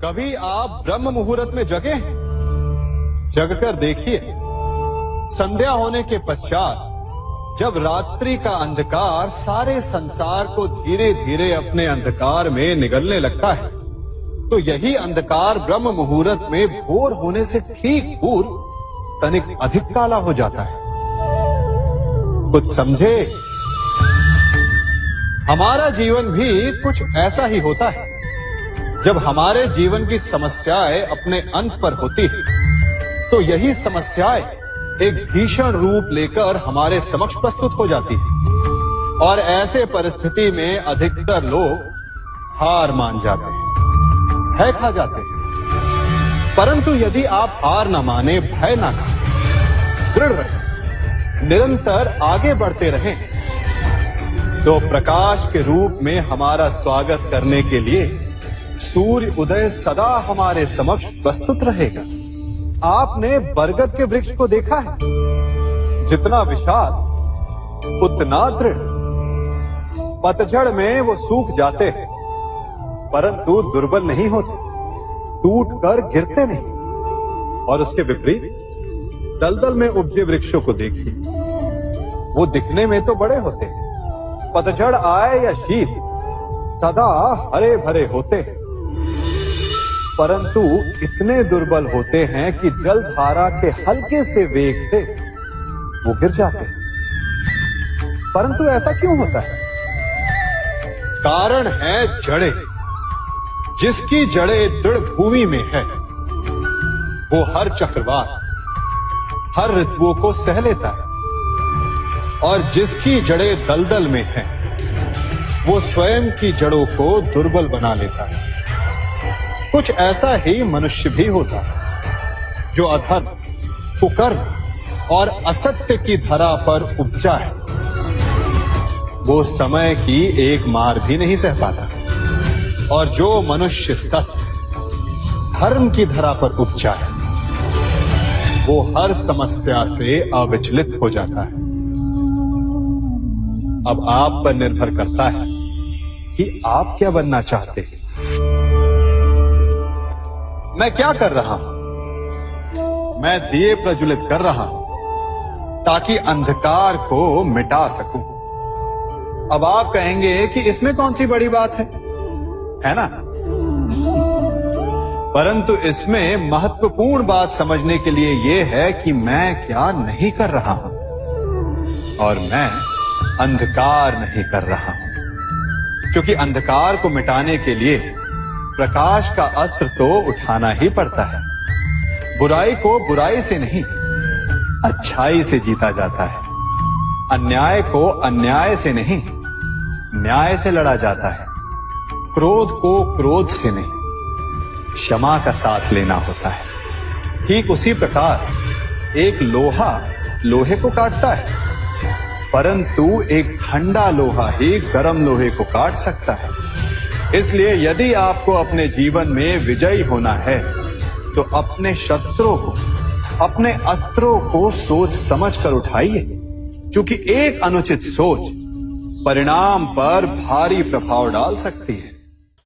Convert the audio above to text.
कभी आप ब्रह्म मुहूर्त में जगे? जगकर देखिए, संध्या होने के पश्चात जब रात्रि का अंधकार सारे संसार को धीरे धीरे अपने अंधकार में निगलने लगता है, तो यही अंधकार ब्रह्म मुहूर्त में भोर होने से ठीक पूर्व तनिक अधिक काला हो जाता है। कुछ समझे? हमारा जीवन भी कुछ ऐसा ही होता है। जब हमारे जीवन की समस्याएं अपने अंत पर होती है, तो यही समस्याएं एक भीषण रूप लेकर हमारे समक्ष प्रस्तुत हो जाती है और ऐसे परिस्थिति में अधिकतर लोग हार मान जाते हैं, भय खा जाते हैं। परंतु यदि आप हार न माने, भय ना खाएं, दृढ़ रहें, निरंतर आगे बढ़ते रहें, तो प्रकाश के रूप में हमारा स्वागत करने के लिए सूर्य उदय सदा हमारे समक्ष प्रस्तुत रहेगा। आपने बरगद के वृक्ष को देखा है? जितना विशाल उतना दृढ़। पतझड़ में वो सूख जाते हैं, परंतु दुर्बल नहीं होते, टूटकर गिरते नहीं। और उसके विपरीत दलदल में उपजे वृक्षों को देखिए, वो दिखने में तो बड़े होते हैं, पतझड़ आए या शीत सदा हरे भरे होते हैं, परंतु इतने दुर्बल होते हैं कि जलधारा के हल्के से वेग से वो गिर जाते हैं। परंतु ऐसा क्यों होता है? कारण है जड़ें। जिसकी जड़ें दृढ़ भूमि में है, वो हर चक्रवात, हर ऋतुओं को सह लेता है, और जिसकी जड़ें दलदल में है, वो स्वयं की जड़ों को दुर्बल बना लेता है। कुछ ऐसा ही मनुष्य भी होता है, जो अधर्म, कुकर्म और असत्य की धरा पर उपजा है। वो समय की एक मार भी नहीं सह पाता, और जो मनुष्य सत्य, धर्म की धरा पर उपजा है, वो हर समस्या से अविचलित हो जाता है। अब आप पर निर्भर करता है कि आप क्या बनना चाहते हैं। मैं क्या कर रहा हूं? मैं दिए प्रज्वलित कर रहा हूं ताकि अंधकार को मिटा सकूं। अब आप कहेंगे कि इसमें कौन सी बड़ी बात है ना? परंतु इसमें महत्वपूर्ण बात समझने के लिए यह है कि मैं क्या नहीं कर रहा हूं, और मैं अंधकार नहीं कर रहा हूं। क्योंकि अंधकार को मिटाने के लिए प्रकाश का अस्त्र तो उठाना ही पड़ता है। बुराई को बुराई से नहीं, अच्छाई से जीता जाता है। अन्याय को अन्याय से नहीं, न्याय से लड़ा जाता है। क्रोध को क्रोध से नहीं, क्षमा का साथ लेना होता है। ठीक उसी प्रकार एक लोहा लोहे को काटता है, परंतु एक ठंडा लोहा ही गर्म लोहे को काट सकता है। इसलिए यदि आपको अपने जीवन में विजयी होना है, तो अपने शस्त्रों को, अपने अस्त्रों को सोच समझ कर उठाइए, क्योंकि एक अनुचित सोच परिणाम पर भारी प्रभाव डाल सकती है।